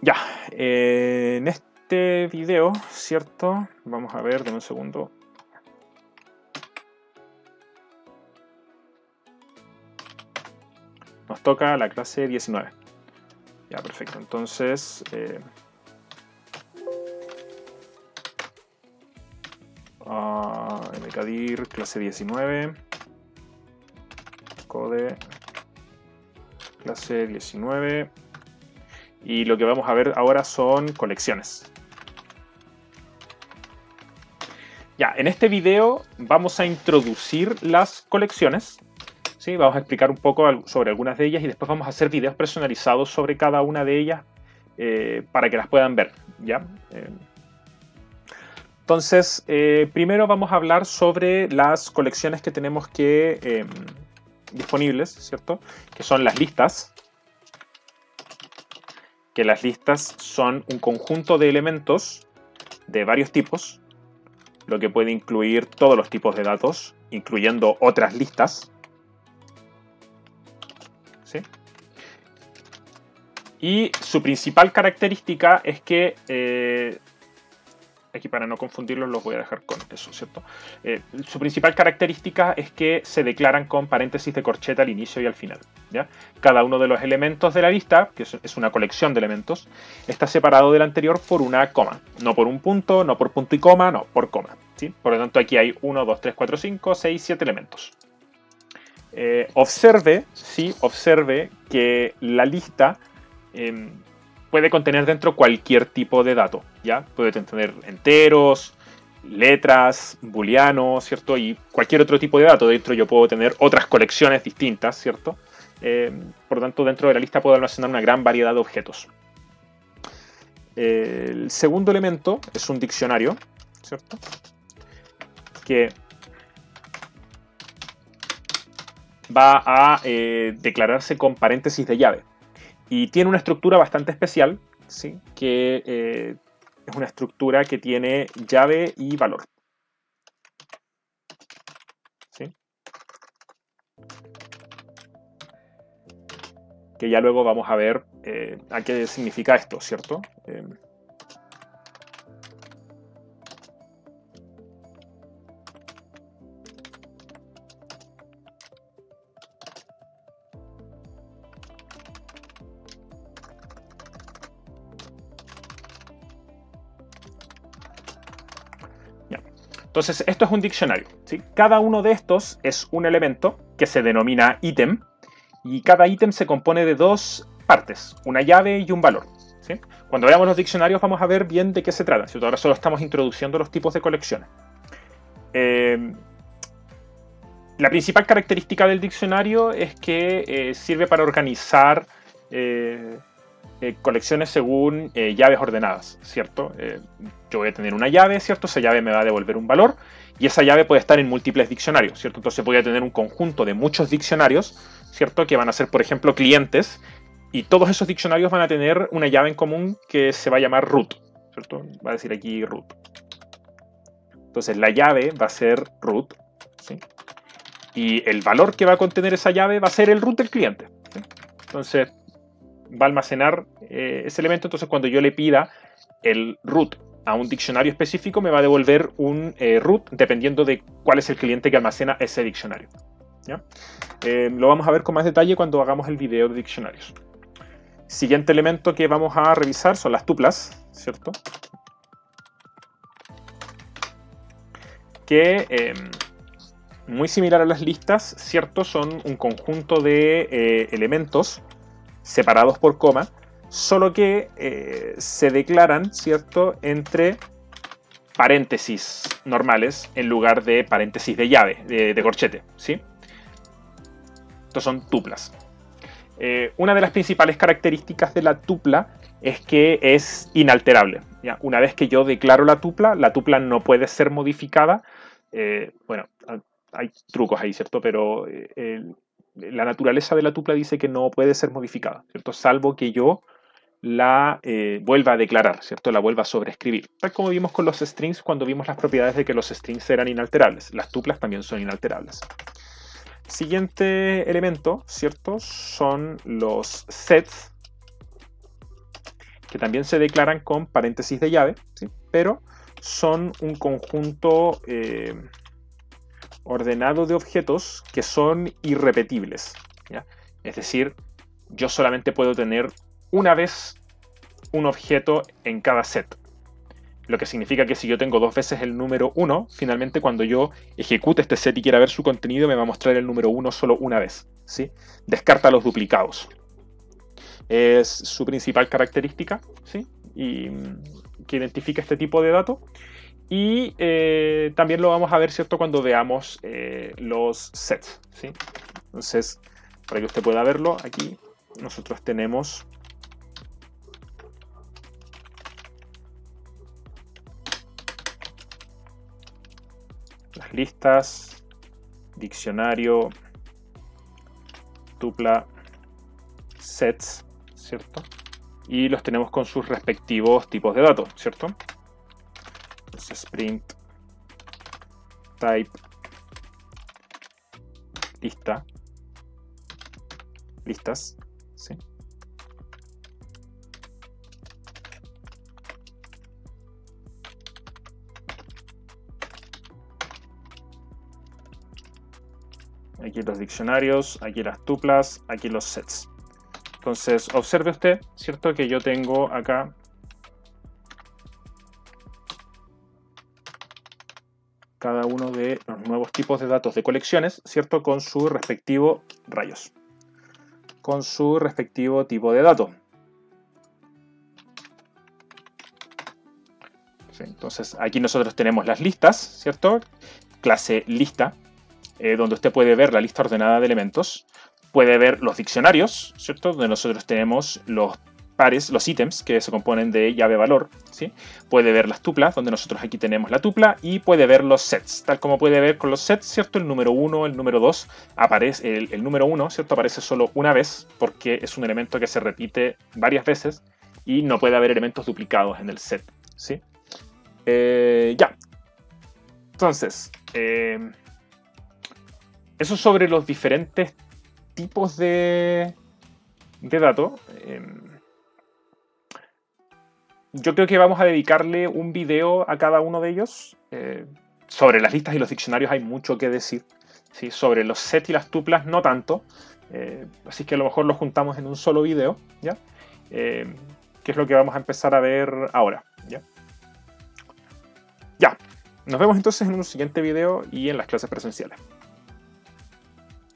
Ya, en este video, ¿cierto? Vamos a ver, dame un segundo. Nos toca la clase 19. Ya, perfecto. Entonces, mkdir, clase 19. Code, clase 19. Y lo que vamos a ver ahora son colecciones. Ya, en este video vamos a introducir las colecciones. ¿Sí? Vamos a explicar un poco sobre algunas de ellas y después vamos a hacer videos personalizados sobre cada una de ellas para que las puedan ver. ¿Ya? Entonces, primero vamos a hablar sobre las colecciones que tenemos disponibles, ¿cierto? Que son las listas. Que las listas son un conjunto de elementos de varios tipos, lo que puede incluir todos los tipos de datos, incluyendo otras listas. ¿Sí? Y su principal característica es que, aquí para no confundirlos los voy a dejar con eso, ¿cierto? Su principal característica es que se declaran con paréntesis de corcheta al inicio y al final, ¿ya? Cada uno de los elementos de la lista, que es una colección de elementos, está separado del anterior por una coma. No por un punto, no por punto y coma, no, por coma, ¿sí? Por lo tanto, aquí hay 1, 2, 3, 4, 5, 6, 7 elementos. Observe que la lista puede contener dentro cualquier tipo de dato, ¿ya? Puede contener enteros, letras, booleanos, ¿cierto? Y cualquier otro tipo de dato. Dentro yo puedo tener otras colecciones distintas, ¿cierto? Por lo tanto, dentro de la lista puedo almacenar una gran variedad de objetos. El segundo elemento es un diccionario, ¿cierto? Que va a declararse con paréntesis de llave. Y tiene una estructura bastante especial, ¿sí? Que es una estructura que tiene llave y valor. ¿Sí? Que ya luego vamos a ver a qué significa esto, ¿cierto? Entonces, esto es un diccionario, ¿sí? Cada uno de estos es un elemento que se denomina ítem, y cada ítem se compone de dos partes, una llave y un valor, ¿sí? Cuando veamos los diccionarios vamos a ver bien de qué se trata, ¿cierto? Ahora solo estamos introduciendo los tipos de colecciones. La principal característica del diccionario es que sirve para organizar colecciones según llaves ordenadas, ¿cierto? Yo voy a tener una llave, ¿cierto? Esa llave me va a devolver un valor y esa llave puede estar en múltiples diccionarios, ¿cierto? Entonces voy a tener un conjunto de muchos diccionarios, ¿cierto? Que van a ser, por ejemplo, clientes, y todos esos diccionarios van a tener una llave en común que se va a llamar root, ¿cierto? Va a decir aquí root. Entonces la llave va a ser root, ¿sí? Y el valor que va a contener esa llave va a ser el root del cliente, ¿sí? Entonces va a almacenar ese elemento. Entonces cuando yo le pida el root a un diccionario específico me va a devolver un root dependiendo de cuál es el cliente que almacena ese diccionario, ¿ya? Lo vamos a ver con más detalle cuando hagamos el video de diccionarios. Siguiente elemento que vamos a revisar son las tuplas, ¿cierto? Que muy similar a las listas, ¿cierto? Son un conjunto de elementos separados por coma, solo que se declaran, ¿cierto?, entre paréntesis normales en lugar de paréntesis de llave, de corchete, ¿sí? Estos son tuplas. Una de las principales características de la tupla es que es inalterable, ¿ya? Una vez que yo declaro la tupla no puede ser modificada. Bueno, hay trucos ahí, ¿cierto? Pero la naturaleza de la tupla dice que no puede ser modificada, ¿cierto? Salvo que yo la vuelva a declarar, ¿cierto? La vuelva a sobreescribir. Tal como vimos con los strings cuando vimos las propiedades de que los strings eran inalterables. Las tuplas también son inalterables. Siguiente elemento, ¿cierto? Son los sets. que también se declaran con paréntesis de llave, ¿sí? Pero son un conjunto ordenado de objetos que son irrepetibles, ¿ya? Es decir, yo solamente puedo tener una vez un objeto en cada set. Lo que significa que si yo tengo dos veces el número 1, finalmente cuando yo ejecute este set y quiera ver su contenido, me va a mostrar el número 1 solo una vez, ¿sí? Descarta los duplicados. Es su principal característica, ¿sí? Y que identifica este tipo de datos. Y también lo vamos a ver, ¿cierto?, cuando veamos los sets, ¿sí? Entonces, para que usted pueda verlo, aquí nosotros tenemos las listas, diccionario, tupla, sets, ¿cierto? Y los tenemos con sus respectivos tipos de datos, ¿cierto? Entonces, print, type, lista, listas, ¿sí? Aquí los diccionarios, aquí las tuplas, aquí los sets. Entonces, observe usted, ¿cierto?, que yo tengo acá cada uno de los nuevos tipos de datos de colecciones, ¿cierto?, con su respectivo rayos, con su respectivo tipo de dato. Sí, entonces, aquí nosotros tenemos las listas, ¿cierto? Clase lista, donde usted puede ver la lista ordenada de elementos. Puede ver los diccionarios, ¿cierto? Donde nosotros tenemos los pares, los ítems que se componen de llave valor, ¿sí? Puede ver las tuplas, donde nosotros aquí tenemos la tupla, y puede ver los sets. Tal como puede ver con los sets, ¿cierto? El número 1, el número 2, aparece, el número 1, ¿cierto?, aparece solo una vez, porque es un elemento que se repite varias veces, y no puede haber elementos duplicados en el set, ¿sí? Ya. Entonces, eso sobre los diferentes tipos de datos. Yo creo que vamos a dedicarle un video a cada uno de ellos. Sobre las listas y los diccionarios hay mucho que decir, ¿sí? Sobre los sets y las tuplas no tanto. Así que a lo mejor los juntamos en un solo video, ¿ya? Que es lo que vamos a empezar a ver ahora, ¿ya? Ya. Nos vemos entonces en un siguiente video y en las clases presenciales.